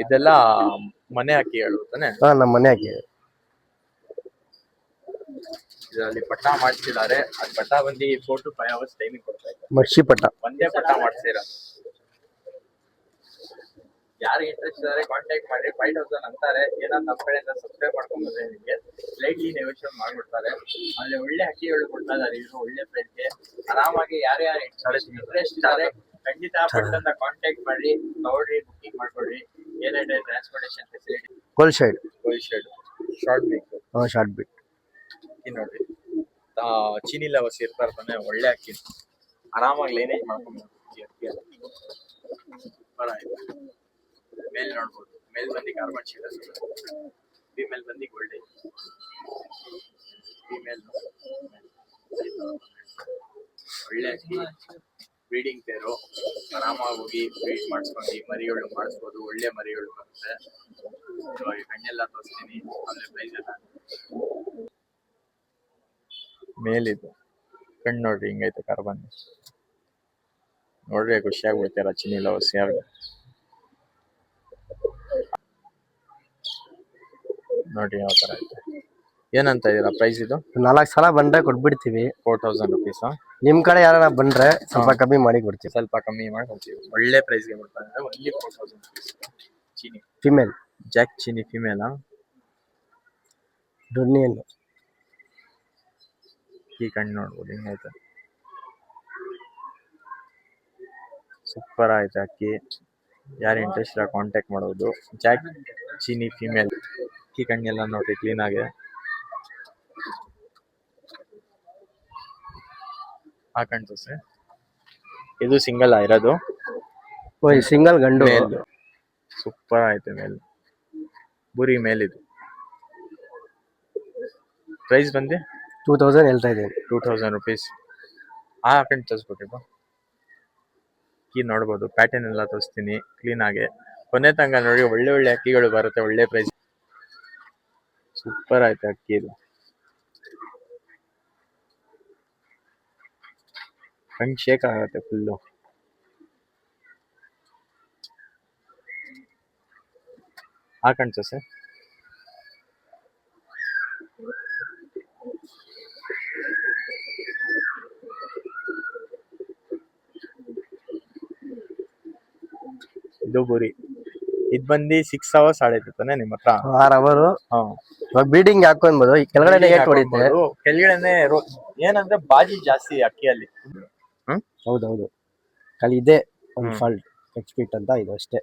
ಇದೆಲ್ಲ ಮನೆ ಅಕ್ಕಿಗಳು ತಾನೆ? ಹಾ, ನಮ್ಮ ಮನೆ ಅಕ್ಕಿ. ಇದರಲ್ಲಿ ಪಟ್ಟ ಮಾಡಿಸಿದ್ದಾರೆ. ಅದ್ ಪಟ್ಟ ಬಂದು 4 to 5 hours ಟೈಮಿಂಗ್ ಕೊಡ್ತಾ ಇದ್ದಾರೆ. ಮಡ್ಸಿ ಪಟ್ಟ ಒಂದೇ ಪಟ್ಟ ಮಾಡಿಸಿರ. ಯಾರು ಇಂಟ್ರೆಸ್ಟ್ ಇದ್ದಾರೆ ಕಾಂಟ್ಯಾಕ್ಟ್ ಮಾಡಿ. 5000 ಅಂತಾರೆ. ಏನೋ ನಮ್ಮ ಕಡೆಯಿಂದ ಸಬ್ಸ್ಕ್ರೈಬ್ ಮಾಡ್ಕೊಂಡ್ರೆ ನಿಮಗೆ ಸ್ಲೈಟ್ಲಿ ನೆಗೋಷಿಯೇಟ್ ಮಾಡ್ಬಿಡ್ತಾರೆ. ಅಲ್ಲಿ ಒಳ್ಳೆ ಹಕ್ಕಿಗಳು ಕೊಡ್ತಾ ಇದ್ದಾರೆ. ಇದು ಒಳ್ಳೆ ಪ್ರೈಸ್ಗೆ ಆರಾಮಾಗಿ ಯಾರ್ಯಾರು ಇಂಟ್ರೆಸ್ಟ್ ಇದ್ದಾರೆ ಖಂಡಿತ ಪಟ್ಟನ್ನ ಕಾಂಟ್ಯಾಕ್ಟ್ ಮಾಡಿ, ತಗೊಳ್ಳಿ, ಬುಕಿಂಗ್ ಮಾಡ್ಕೊಳ್ಳಿ. ಏನಿದೆ ಟ್ರಾನ್ಸ್ಪೋರ್ಟೇಷನ್ ಫೆಸಿಲಿಟಿ. ಕೋಲ್ ಶೈಡ್ ಶಾರ್ಟ್ ಬೇಕು. ಶಾರ್ಟ್ ಬಿಟ್ ನೋಡ್ರಿ, ಚೀನಿ ಲವರ್ಸ್ ಇರ್ತಾರೆ ತಾನೆ, ಒಳ್ಳೆ ಅಕ್ಕಿ ಆರಾಮಾಗಿ ಲೈನೇಜ್ ಮಾಡ್ಕೊಂಡು ಅಕ್ಕಿ ಸೂಪರ್ ಆಯ್ತು. ಮೇಲ್ ನೋಡ್ಬೋದು, ಮೇಲ್ ಬಂದು ಕಾರ್ಬನ್ ಶೀಟ್, ಫಿಮೇಲ್ ಬಂದು ಗೋಲ್ಡನ್, ಫಿಮೇಲ್ ಒಳ್ಳೆ ಅಕ್ಕಿ. ಬ್ರೀಡಿಂಗ್ ಪೇರು, ಆರಾಮಾಗಿ ಹೋಗಿ ಬ್ರೀಡ್ ಮಾಡಿಸ್ಕೊಂಡು ಮರಿಗಳು ಮಾಡಿಸ್ಬೋದು. ಒಳ್ಳೆ ಮರಿಗಳು ಬರುತ್ತೆ. ಇವಾಗ ಕಣ್ಣೆಲ್ಲ ತೋರಿಸ್ತೀನಿ, ಆಮೇಲೆ ಪ್ರೈಸ್ ಎಲ್ಲ. ಮೇಲಿದು ಕಣ್ಣು ನೋಡ್ರಿ ಹಿಂಗೈತೆ ಕಾರ್ಬನ್. ನೋಡ್ರಿ ಖುಷಿ ಆಗ್ಬಿಡ್ತಾರ ಚಿನ್ನಿ ಲವರ್ಸ್ ಯಾರು. ನೋಡ್ರಿ ಯಾವ ತರ ಐತೆ. ಏನಂತ ಇದೀರಾ ಪ್ರೈಸ್? ಇದು 4 ಸಲ ಬಂದ್ರೆ ಕೊಟ್ಬಿಡ್ತೀವಿ. 4000 rupees. ನಿಮ್ ಕಡೆ ಯಾರ ಬಂದ್ರೆ ಸ್ವಲ್ಪ ಕಮ್ಮಿ ಮಾಡಿ ಕೊಡ್ತೀವಿ. ಸ್ವಲ್ಪ ಕಮ್ಮಿ ಮಾಡಿ ಕೊಡ್ತೀವಿ. ಒಳ್ಳೆ ಪ್ರೈಸ್ಗೆ ಕೊಡ್ತಾರೆ. Only 4000 rupees. ಚೀನಿ ಫಿಮೇಲ್, ಜಾಕ್ ಚೀನಿ ಫಿಮೇಲ್. ಡೊನ್ನಿಯನ್ ಈ ಕಣ್ಣು ನೋಡ್ಬೋದು ಹಿಂಗೈತೆ, ಸೂಪರ್ ಆಯ್ತು ಅಕ್ಕಿ. ಯಾರು ಇಂಟ್ರೆಸ್ಟ್ ಇಲ್ಲ ಕಾಂಟ್ಯಾಕ್ಟ್ ಮಾಡೋದು. ಜಾಕ್ ಚೀನಿ ಫಿಮೇಲ್. ಈ ಕಣ್ಣೆಲ್ಲ ನೋಡ್ರಿ ಕ್ಲೀನ್ ಆಗಿ ಹಾಕಂಡು ಸರ್. ಇದು ಸಿಂಗಲ್ ಇರೋದು, ಸಿಂಗಲ್ ಗಂಡು. ಸೂಪರ್ ಆಯ್ತು ಮೇಲ್, ಬುರಿ ಮೇಲ್. ಇದು ಪ್ರೈಸ್ ಬಂದು 2000 ಹೇಳ್ತಾ ಇದ್ದೀನಿ. 2000 rupees. ಹಾಕೊಂಡು ತೋರಿಸ್ಬಿಟ್ರಿ ಕೀ ನೋಡ್ಬೋದು. ಪ್ಯಾಟರ್ನ್ ಎಲ್ಲ ತೋರಿಸ್ತೀನಿ ಕ್ಲೀನ್ ಆಗಿ. ಕೊನೆ ತನಕ ನೋಡಿ, ಒಳ್ಳೆ ಒಳ್ಳೆ ಅಕ್ಕಿಗಳು ಬರುತ್ತೆ. ಒಳ್ಳೆ ಪ್ರೈಸ್, ಸೂಪರ್ ಆಯ್ತು ಅಕ್ಕಿ. ಇದು ಕಣ್ ಶೇಕ್ ಆಗತ್ತೆ ಫುಲ್ಲು. ಹಾಕಂತ ಸರ್. ಇದು ಗುರಿ. ಇದ್ ಬಂದು 6 hours ಆಡೈತಾನೆ ನಿಮ್ಮ ಹತ್ರ? 6 hours. ಇವಾಗ ಬೀಡಿಂಗ್ ಹಾಕೊಂಬೋದು. ಕೆಳಗಡೆ ಹೊಡಿತೆ, ಕೆಳಗಡೆನೆ. ಏನಂದ್ರೆ ಬಾಜಿ ಜಾಸ್ತಿ ಅಕ್ಕಿಯಲ್ಲಿ. ಹೌದೌದು, ಖಾಲಿ ಇದೆ ಒಂದು ಫಾಲ್ಟ್. ಎಕ್ಸ್ಪೀಟ್ ಅಂತ ಇದು ಅಷ್ಟೇ.